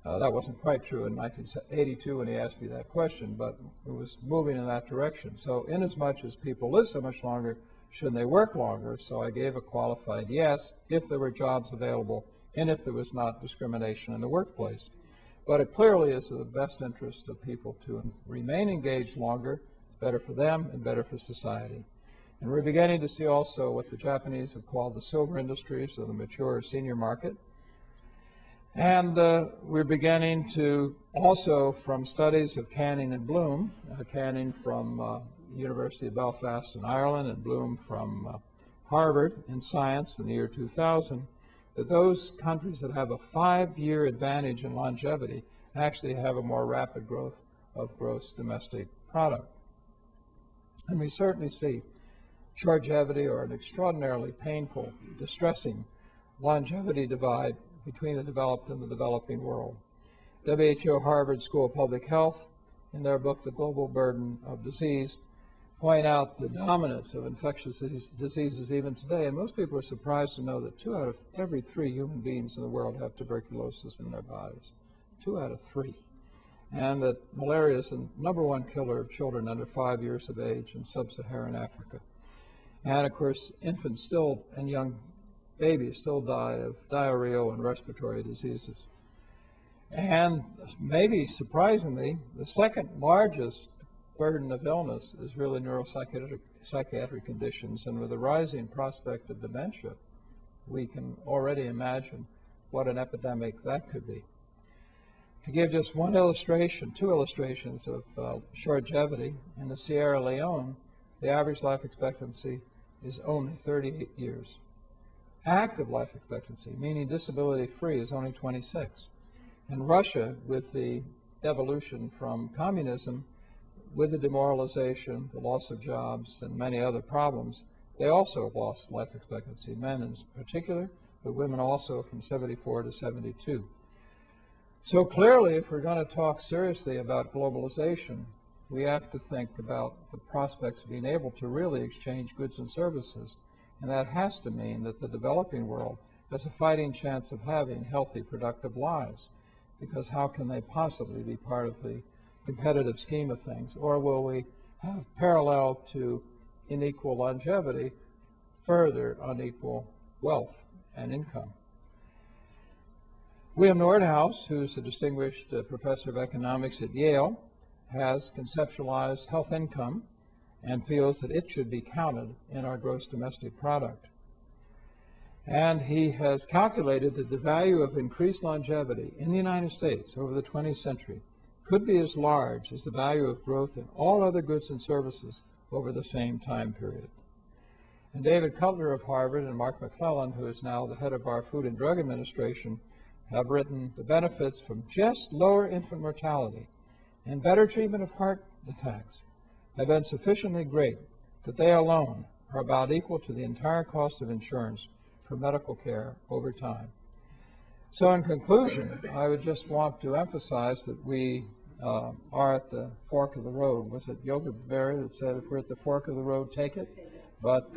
That wasn't quite true in 1982 when he asked me that question, but it was moving in that direction. So inasmuch as people live so much longer, shouldn't they work longer? So I gave a qualified yes if there were jobs available and if there was not discrimination in the workplace. But it clearly is in the best interest of people to remain engaged longer. It's better for them and better for society. And we're beginning to see also what the Japanese have called the silver industry, so the mature senior market. And we're beginning to also, from studies of Canning and Bloom, Canning from University of Belfast in Ireland and Bloom from Harvard in science in the year 2000, that those countries that have a 5-year advantage in longevity actually have a more rapid growth of gross domestic product. And we certainly see shortgevity or an extraordinarily painful, distressing longevity divide between the developed and the developing world. WHO Harvard School of Public Health, in their book, The Global Burden of Disease, point out the dominance of infectious diseases even today. And most people are surprised to know that 2 out of every 3 human beings in the world have tuberculosis in their bodies. 2 out of 3. And that malaria is the #1 killer of children under 5 years of age in sub-Saharan Africa. And of course, infants still and young babies still die of diarrheal and respiratory diseases. And maybe surprisingly, the second largest burden of illness is really neuropsychiatric conditions. And with the rising prospect of dementia, we can already imagine what an epidemic that could be. To give just one illustration, 2 illustrations of shortgevity, in the Sierra Leone, the average life expectancy is only 38 years. Active life expectancy, meaning disability-free, is only 26. And Russia, with the evolution from communism, with the demoralization, the loss of jobs, and many other problems, they also lost life expectancy, men in particular, but women also, from 74 to 72. So clearly, if we're going to talk seriously about globalization, we have to think about the prospects of being able to really exchange goods and services. And that has to mean that the developing world as a fighting chance of having healthy, productive lives, because how can they possibly be part of the competitive scheme of things? Or will we have parallel to unequal longevity, further unequal wealth and income? William Nordhaus, who's a distinguished professor of economics at Yale, has conceptualized health income and feels that it should be counted in our gross domestic product. And he has calculated that the value of increased longevity in the United States over the 20th century could be as large as the value of growth in all other goods and services over the same time period. And David Cutler of Harvard and Mark McClellan, who is now the head of our Food and Drug Administration, have written the benefits from just lower infant mortality and better treatment of heart attacks have been sufficiently great that they alone are about equal to the entire cost of insurance for medical care over time. So in conclusion, I would just want to emphasize that we are at the fork of the road. Was it Yoga Berry that said, if we're at the fork of the road, take it? But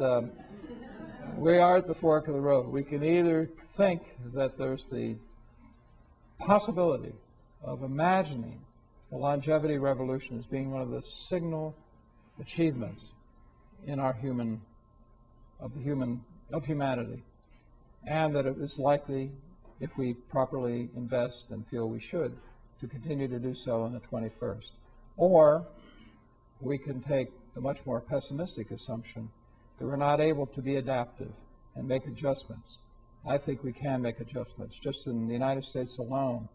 we are at the fork of the road. We can either think that there's the possibility of imagining the longevity revolution as being one of the signal achievements in our humanity, and that it is likely, if we properly invest and feel we should, to continue to do so in the 21st. Or we can take the much more pessimistic assumption that we're not able to be adaptive and make adjustments. I think we can make adjustments. Just in the United States alone,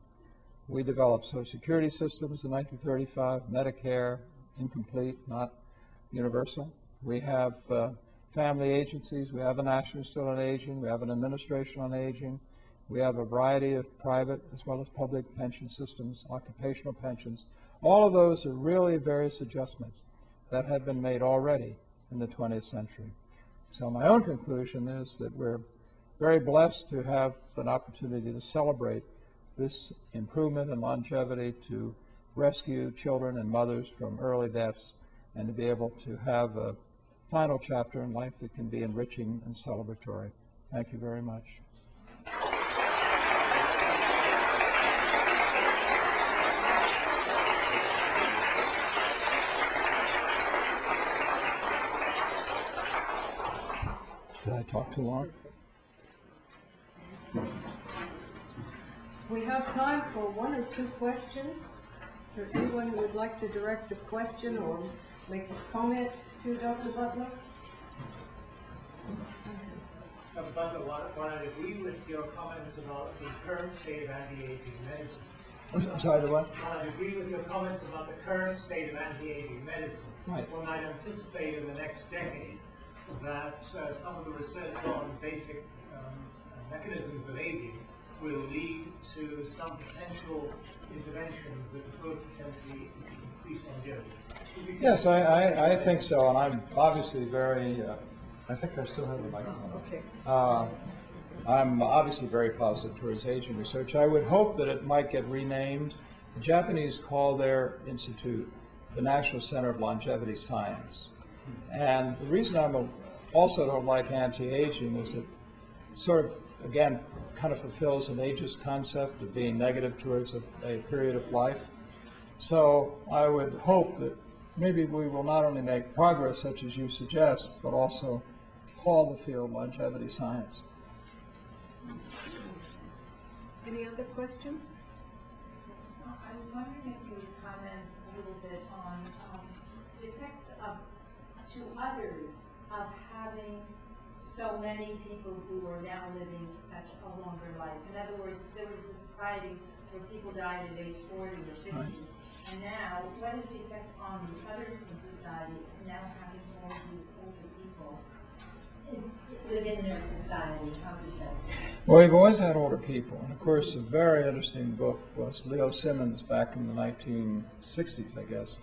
we developed Social Security systems in 1935, Medicare, incomplete, not universal. We have family agencies, we have a National Institute on Aging, we have an Administration on Aging, we have a variety of private as well as public pension systems, occupational pensions. All of those are really various adjustments that have been made already in the 20th century. So my own conclusion is that we're very blessed to have an opportunity to celebrate this improvement in longevity, to rescue children and mothers from early deaths, and to be able to have a final chapter in life that can be enriching and celebratory. Thank you very much. Did I talk too long? We have time for one or two questions. Is there anyone who would like to direct a question or make a comment to Dr. Butler? Dr. Butler, while I agree with your comments about the current state of anti-aging medicine, I'm sorry, the what? while I agree with your comments about the current state of anti-aging medicine, Right. one might anticipate in the next decades that some of the research on basic mechanisms of aging will lead to some potential interventions that could potentially increase longevity. Yes, I think so, and I'm obviously very, I think I still have the microphone. Okay. I'm obviously very positive towards aging research. I would hope that it might get renamed. The Japanese call their institute the National Center of Longevity Science. And the reason I also don't like anti-aging is it sort of, again, kind of fulfills an ageist concept of being negative towards a period of life. So I would hope that maybe we will not only make progress such as you suggest, but also call the field longevity science. Any other questions? I was wondering if you would comment a little bit on the effects to others of having so many people who are now living such a longer life. In other words, if there was a society where people died at age 40 or 50, right. And now, what is the effect on the others in society now having all these older people within their society? How does that? Well, we've always had older people, and of course a very interesting book was Leo Simmons back in the 1960s, I guess,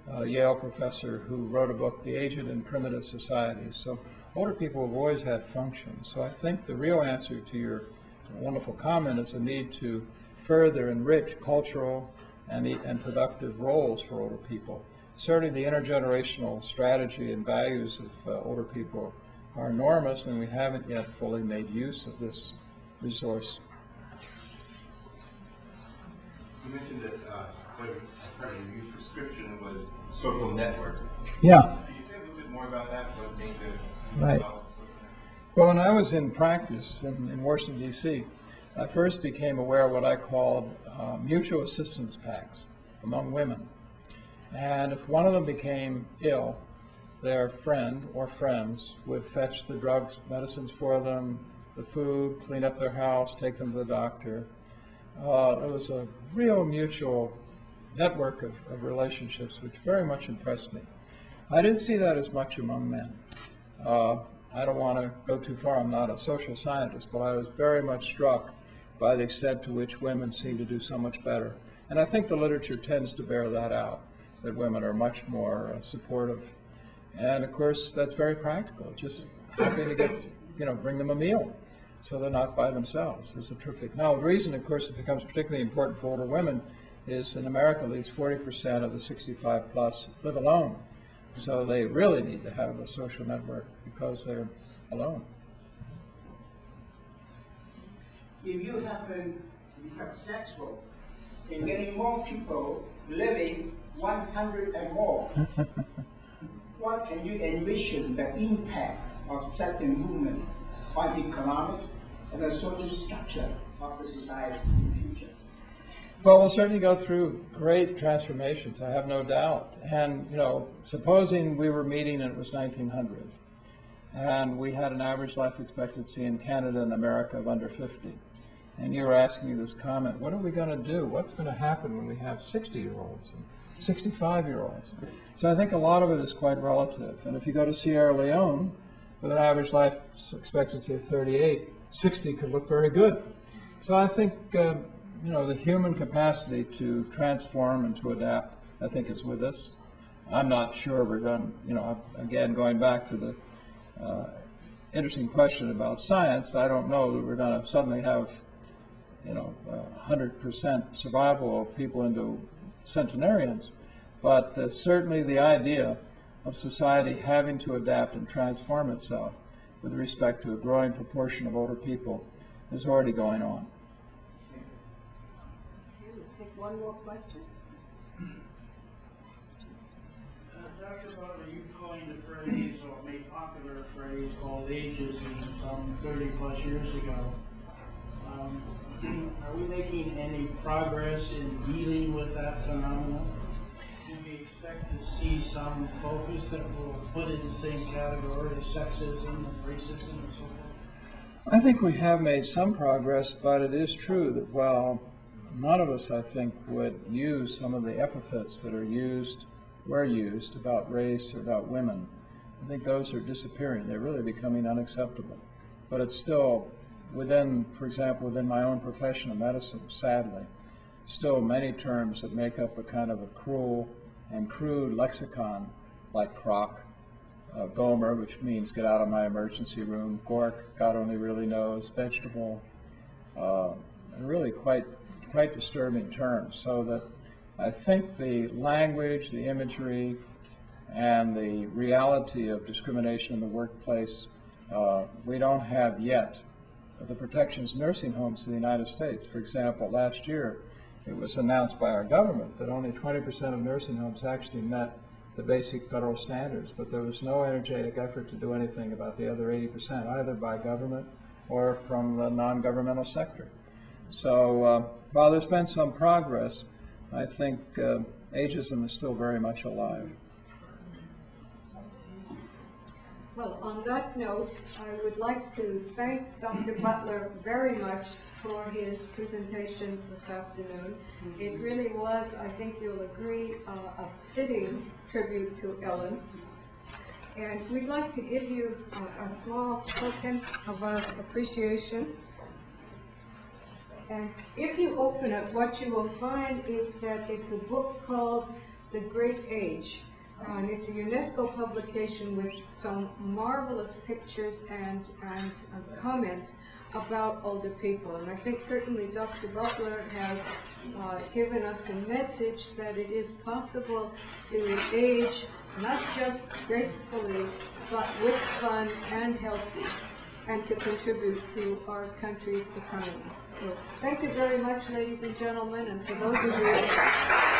a Yale professor who wrote a book, The Aged and Primitive Societies. So older people have always had functions. So I think the real answer to your wonderful comment is the need to further enrich cultural and productive roles for older people. Certainly the intergenerational strategy and values of older people are enormous, and we haven't yet fully made use of this resource. You mentioned that part of your new prescription was social networks. Yeah. Can you say a little bit more about that? What makes it Right. social networks? Well, when I was in practice in Washington, D.C., I first became aware of what I called mutual assistance pacts among women. And if one of them became ill, their friend or friends would fetch the drugs, medicines for them, the food, clean up their house, take them to the doctor. It was a real mutual network of relationships, which very much impressed me. I didn't see that as much among men. I don't want to go too far, I'm not a social scientist, but I was very much struck by the extent to which women seem to do so much better. And I think the literature tends to bear that out, that women are much more supportive. And of course, that's very practical. Just helping to get, bring them a meal so they're not by themselves is a terrific. Now, the reason, of course, it becomes particularly important for older women is in America, at least 40% of the 65 plus live alone. So they really need to have a social network because they're alone. If you happen to be successful in getting more people living 100 and more, what can you envision the impact of such a movement on economics and the social structure of the society in the future? Well, we'll certainly go through great transformations, I have no doubt. And, supposing we were meeting and it was 1900, and we had an average life expectancy in Canada and America of under 50, and you were asking me this comment, what are we going to do? What's going to happen when we have 60-year-olds and 65-year-olds? So I think a lot of it is quite relative. And if you go to Sierra Leone, with an average life expectancy of 38, 60 could look very good. So I think, the human capacity to transform and to adapt, I think is with us. I'm not sure we're going, again, going back to the interesting question about science, I don't know that we're going to suddenly have, 100% survival of people into centenarians, but certainly the idea of society having to adapt and transform itself with respect to a growing proportion of older people is already going on. Okay, we'll take one more question. Dr. Butler, you coined a phrase or made popular a phrase called ageism some 30 plus years ago. Are we making any progress in dealing with that phenomenon? Can we expect to see some focus that will put it in the same category as sexism and racism and so forth? I think we have made some progress, but it is true that while none of us, I think, would use some of the epithets that were used about race or about women, I think those are disappearing. They're really becoming unacceptable. But it's still within, for example, within my own profession of medicine, sadly, still many terms that make up a kind of a cruel and crude lexicon, like crock, Gomer, which means get out of my emergency room, gork, God only really knows, vegetable, and really quite disturbing terms. So that I think the language, the imagery, and the reality of discrimination in the workplace, we don't have yet the protections in nursing homes in the United States. For example, last year it was announced by our government that only 20% of nursing homes actually met the basic federal standards, but there was no energetic effort to do anything about the other 80%, either by government or from the non-governmental sector. So while there's been some progress, I think ageism is still very much alive. Well, on that note, I would like to thank Dr. Butler very much for his presentation this afternoon. It really was, I think you'll agree, a fitting tribute to Ellen. And we'd like to give you a small token of our appreciation. And if you open it, what you will find is that it's a book called The Great Age. And it's a UNESCO publication with some marvelous pictures and comments about older people. And I think certainly Dr. Butler has given us a message that it is possible to age not just gracefully, but with fun and healthy. and to contribute to our country's economy. So thank you very much, ladies and gentlemen, and for those of you